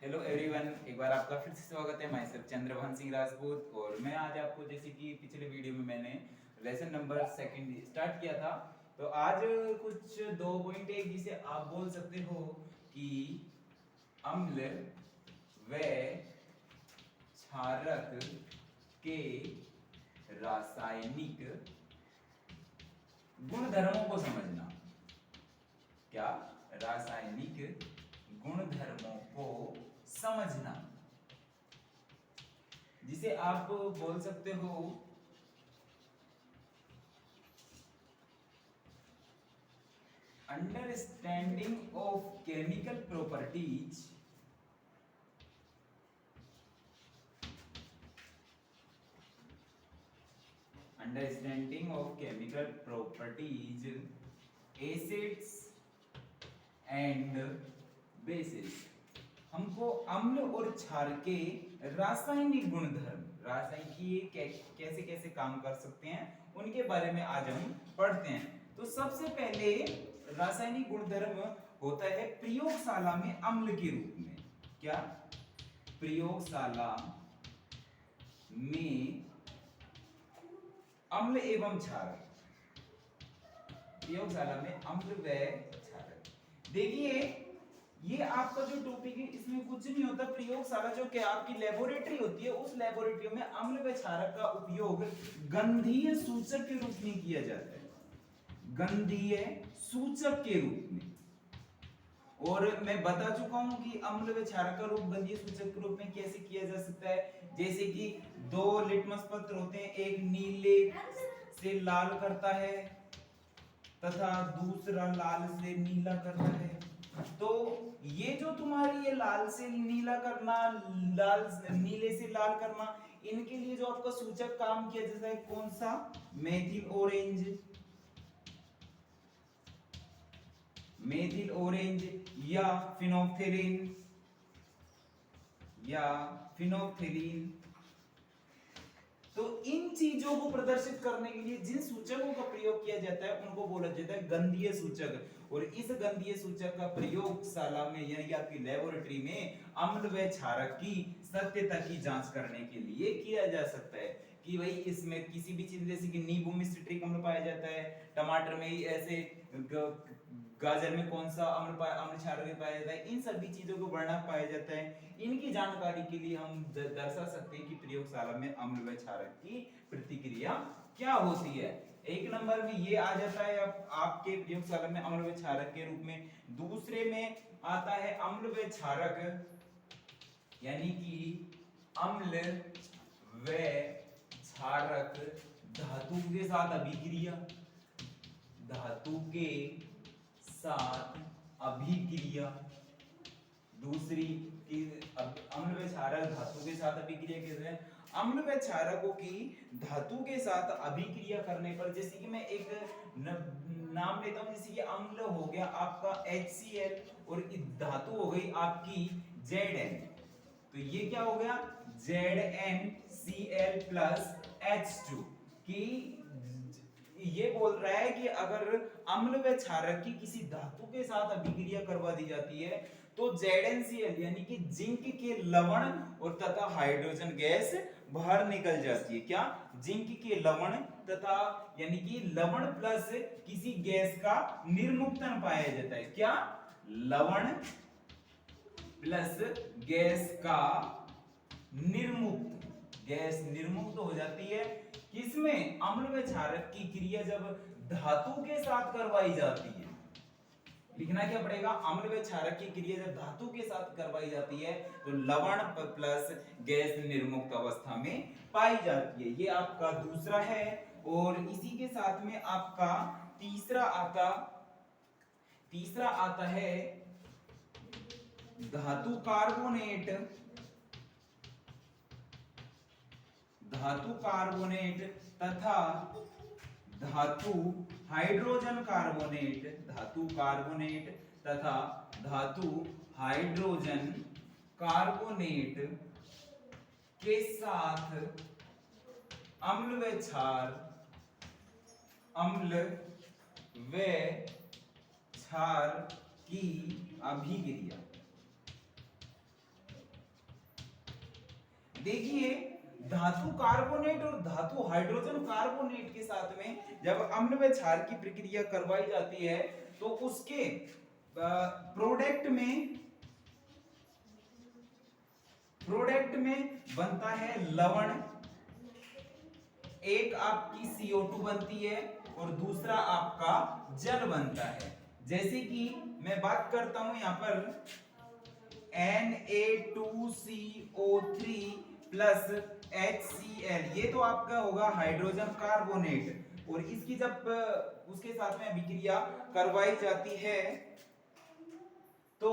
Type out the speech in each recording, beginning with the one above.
Hello everyone, एक बार आपका फिर से स्वागत है। मैं सिर्फ चंद्रभान सिंह राजपूत और मैं आज आपको, जैसे कि पिछले वीडियो में मैंने लेसन नंबर सेकंड स्टार्ट किया था, तो आज कुछ 2.1 जिसे आप बोल सकते हो कि अम्ल व क्षारक के रासायनिक गुणधर्मों को समझना। क्या? रासायनिक गुणधर्मों को समझना, जिसे आप बोल सकते हो understanding of chemical properties understanding of chemical properties acids and bases. हमको अम्ल और क्षार के रासायनिक गुणधर्म, रासायनिक कैसे कैसे काम कर सकते हैं, उनके बारे में आज हम पढ़ते हैं। तो सबसे पहले रासायनिक गुणधर्म होता है प्रयोगशाला में अम्ल के रूप में। क्या? प्रयोगशाला में अम्ल एवं क्षारक। प्रयोगशाला में अम्ल व क्षारक। देखिए, ये आपका जो टॉपिक है, इसमें कुछ नहीं होता। प्रयोगशाला जो कि आपकी लेबोरेटरी होती है, उस लेबोरेटरी में अम्ल व क्षारक का उपयोग गंधीय सूचक के रूप में किया जाता है। गंधीय सूचक के रूप में। और मैं बता चुका हूं कि अम्ल व क्षारक का रूप गंधीय सूचक के रूप में कैसे किया जा सकता है। जैसे कि दो लिटमस पत्र होते हैं, एक नीले से लाल करता है तथा दूसरा लाल से नीला करता है। तो ये जो तुम्हारी ये लाल से नीला करना, लाल नीले से लाल करना, इनके लिए जो आपका सूचक काम किया जाता है, कौन सा? Methyl orange. मेथिल ऑरेंज या फिनोल्फथालीन या फिनोल्फथालीन। तो इन चीजों को प्रदर्शित करने के लिए जिन सूचकों का प्रयोग किया जाता है, उनको बोला जाता है गंधीय सूचक। और इस गंधीय सूचक का प्रयोगशाला में, यानी कि आपकी लेबोरेटरी में, अम्ल व क्षारक की सत्यता की जांच करने के लिए किया जा सकता है कि भाई इसमें किसी भी चीज, जैसे कि नींबू में सिट्रिक अम्ल पाया जाता है, टमाटर में ऐसे, गाजर में कौन सा अम्ल क्षारक पाया जाता है, इन सभी चीजों को वर्णन पाया जाता है। इनकी जानकारी के लिए हम दर्शा सकते हैं कि प्रयोगशाला में अम्ल व क्षारक की प्रतिक्रिया क्या होती है। एक नंबर में ये आ जाता है आपके प्रयोगशाला में अम्ल व क्षारक के रूप में। दूसरे में आता है अम्ल व क्षारक, यानी कि अम्ल व क्षारक धातु के साथ अभिक्रिया, धातु के साथ अभिक्रिया। दूसरी की अम्ल व क्षारक धातु के साथ अभिक्रिया कैसे है? अम्ल व क्षारकों की धातु के साथ अभिक्रिया करने पर, जैसे कि मैं एक नाम लेता हूं, जैसे कि अम्ल हो गया आपका HCl और धातु हो गई आपकी Zn। तो ये क्या हो गया? ZnCl प्लस H2 की ये बोल रहा है कि अगर अम्ल व क्षारक की किसी धातु के साथ अभिक्रिया करवा दी जाती है, तो ZnCl यानी कि जिंक के लवण और तथा हाइड्रोजन गैस बाहर निकल जाती है। क्या? जिंक के लवण तथा, यानी कि लवण प्लस किसी गैस का निर्मुक्तन पाया जाता है। क्या? लवण प्लस गैस का निर्मुक्त, गैस निर्मुक्त हो जाती है। किसमें? अम्ल व क्षारक की क्रिया जब धातु के साथ करवाई जाती है। लिखना क्या पड़ेगा? अम्ल व क्षारक की क्रिया जब धातु के साथ करवाई जाती है, तो लवण प्लस गैस निर्मुक्त अवस्था में पाई जाती है। ये आपका दूसरा है। और इसी के साथ में आपका तीसरा आता है धातु कार्बोनेट, धातु कार्बोनेट तथा धातु हाइड्रोजन कार्बोनेट, धातु कार्बोनेट तथा धातु हाइड्रोजन कार्बोनेट के साथ अम्ल व क्षार, अम्ल व क्षार की अभिक्रिया, देखिए धातु कार्बोनेट और धातु हाइड्रोजन कार्बोनेट के साथ में जब अम्ल व क्षार की प्रक्रिया करवाई जाती है तो उसके प्रोडक्ट में बनता है लवण, एक आपकी CO2 बनती है और दूसरा आपका जल बनता है। जैसे कि मैं बात करता हूं यहां पर Na2CO3 प्लस HCl, ये तो आपका होगा हाइड्रोजन कार्बोनेट और इसकी जब उसके साथ में अभिक्रिया करवाई जाती है तो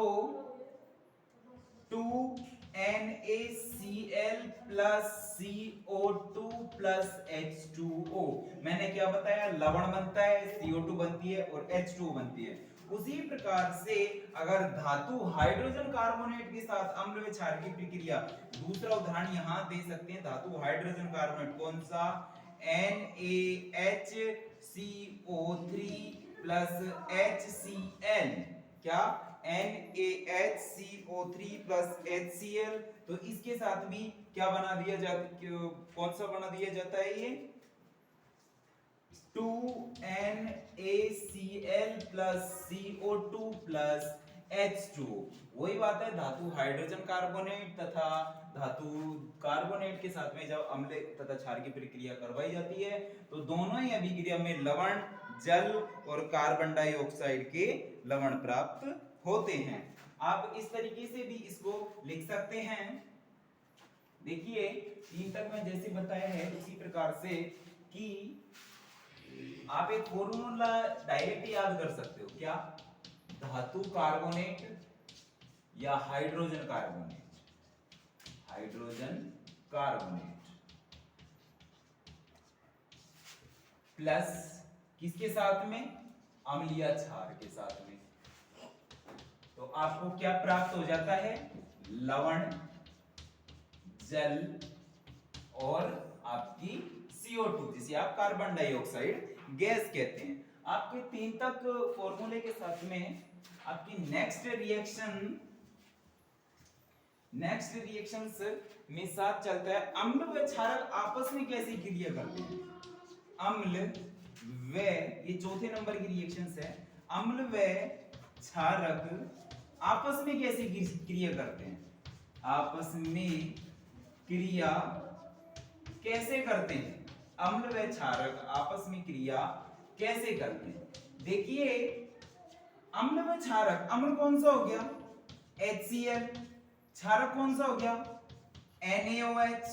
2NaCl plus CO2 plus H2O, मैंने क्या बताया, लवण बनता है, CO2 बनती है और H2O बनती है। उसी प्रकार से अगर धातु हाइड्रोजन कार्बोनेट के साथ अम्ल व क्षार की प्रक्रिया, दूसरा उदाहरण यहां दे सकते हैं, धातु हाइड्रोजन कार्बोनेट कौन सा, NaHCO3 प्लस HCl, क्या NaHCO3 प्लस HCl, तो इसके साथ भी क्या बना दिया जाता, कौन सा बना दिया जाता है, ये 2NaCl plus CO2 plus H2O। वही बात है, धातु हाइड्रोजन कार्बोनेट तथा धातु कार्बोनेट के साथ में जब अम्ल तथा क्षार की प्रक्रिया करवाई जाती है तो दोनों ही अभिक्रिया में लवण, जल और कार्बन डाइऑक्साइड के लवण प्राप्त होते हैं। आप इस तरीके से भी इसको लिख सकते हैं। देखिए 3 तक मैं जैसे बताया है उसी प्रकार से कि आप एक फॉर्मूला डायरेक्ट याद कर सकते हो, क्या, धातु कार्बोनेट या हाइड्रोजन कार्बोनेट प्लस किसके साथ में, अम्ल या क्षार के साथ में, तो आपको क्या प्राप्त हो जाता है, लवण, जल और आपकी CO2 जिसे आप कार्बन डाइऑक्साइड गैस कहते हैं। आपके 3 तक फॉर्मूले के साथ में आपकी नेक्स्ट रिएक्शंस में साथ चलता है अम्ल व क्षारक आपस में कैसी क्रिया करते हैं। अम्ल व, ये चौथे नंबर की रिएक्शंस है, अम्ल व क्षारक आपस में कैसी क्रिया करते हैं, आपस में क्रिया कैसे करते हैं, अम्ल व क्षारक आपस में क्रिया कैसे करते हैं। देखिए अम्ल व क्षारक, अम्ल कौन सा हो गया, HCl, क्षारक कौन सा हो गया, NaOH,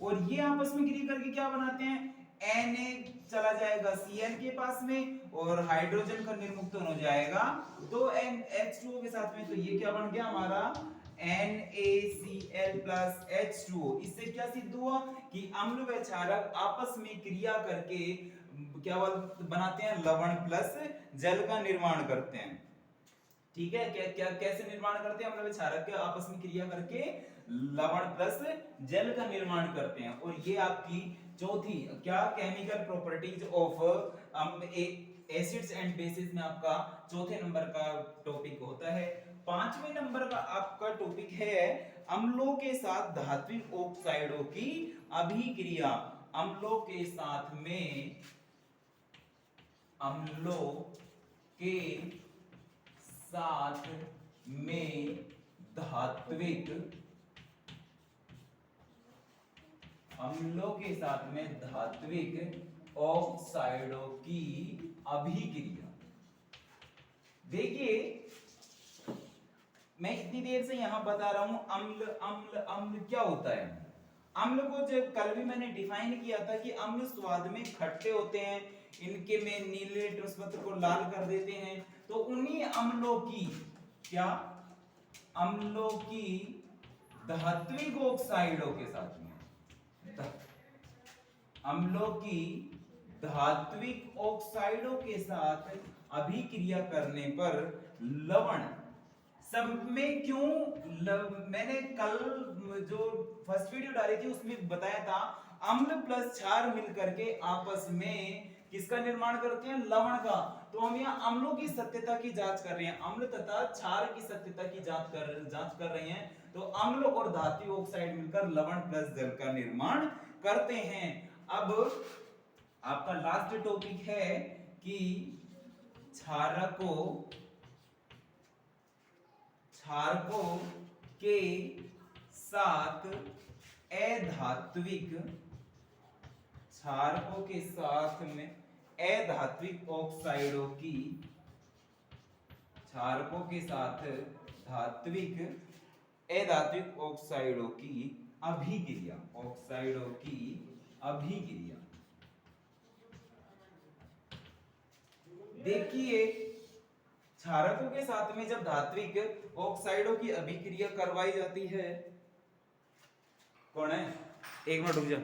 और ये आपस में क्रिया करके क्या बनाते हैं, Na चला जाएगा Cl के पास में और हाइड्रोजन का निर्मुक्तन हो जाएगा दो H2O के साथ में, तो ये क्या बन गया हमारा NaCl प्लस H2O। इससे क्या सिद्ध हुआ कि अम्ल व क्षारक आपस में क्रिया करके क्या बनाते हैं, लवण प्लस जल का निर्माण करते हैं। ठीक है, क्या क्या कैसे निर्माण करते हैं, अम्ल व क्षारक के आपस में क्रिया करके लवण प्लस जल का निर्माण करते हैं। और ये आपकी चौथी क्या, chemical properties of acids and bases में आपका चौथे नंबर का टॉपिक होता है। 5वें नंबर का आपका टॉपिक है अम्लों के साथ धात्विक ऑक्साइडों की अभिक्रिया। अम्लों के साथ में, अम्लों के साथ में धात्विक, अम्लों के साथ में धात्विक ऑक्साइडों की अभिक्रिया। देखिए मैं इतनी देर से यहां बता रहा हूं अम्ल अम्ल अम्ल क्या होता है। अम्ल को जब कल भी मैंने डिफाइन किया था कि अम्ल स्वाद में खट्टे होते हैं, इनके में नीले पत्र को लाल कर देते हैं, तो उन्हीं अम्लों की क्या, अम्लों की धात्विक ऑक्साइडों के साथ में, अम्लों की धात्विक ऑक्साइडों के साथ अभिक्रिया करने पर लवण, सब में क्यों मैंने कल जो फर्स्ट वीडियो डाली थी उसमें बताया था अम्ल प्लस क्षार मिलकर के आपस में किसका निर्माण करते हैं, लवण का। तो हम यहाँ अम्लों की सत्यता की जांच कर रहे हैं, अम्ल तथा क्षार की सत्यता की जांच कर रहे हैं। तो अम्ल और धात्विक ऑक्साइड मिलकर लवण प्लस जल का निर्माण करते हैं। अब आपका लास्ट टॉपिक है कि क्षारकों के साथ अधात्विक क्षारकों के साथ में अधात्विक ऑक्साइडों की, क्षारकों के साथ अधात्विक ऑक्साइडों की अभिक्रिया, ऑक्साइडों की अभिक्रिया। देखिए क्षारकों के साथ में जब धात्विक ऑक्साइडों की अभिक्रिया करवाई जाती है, कौन है, एक मिनट रुक जा।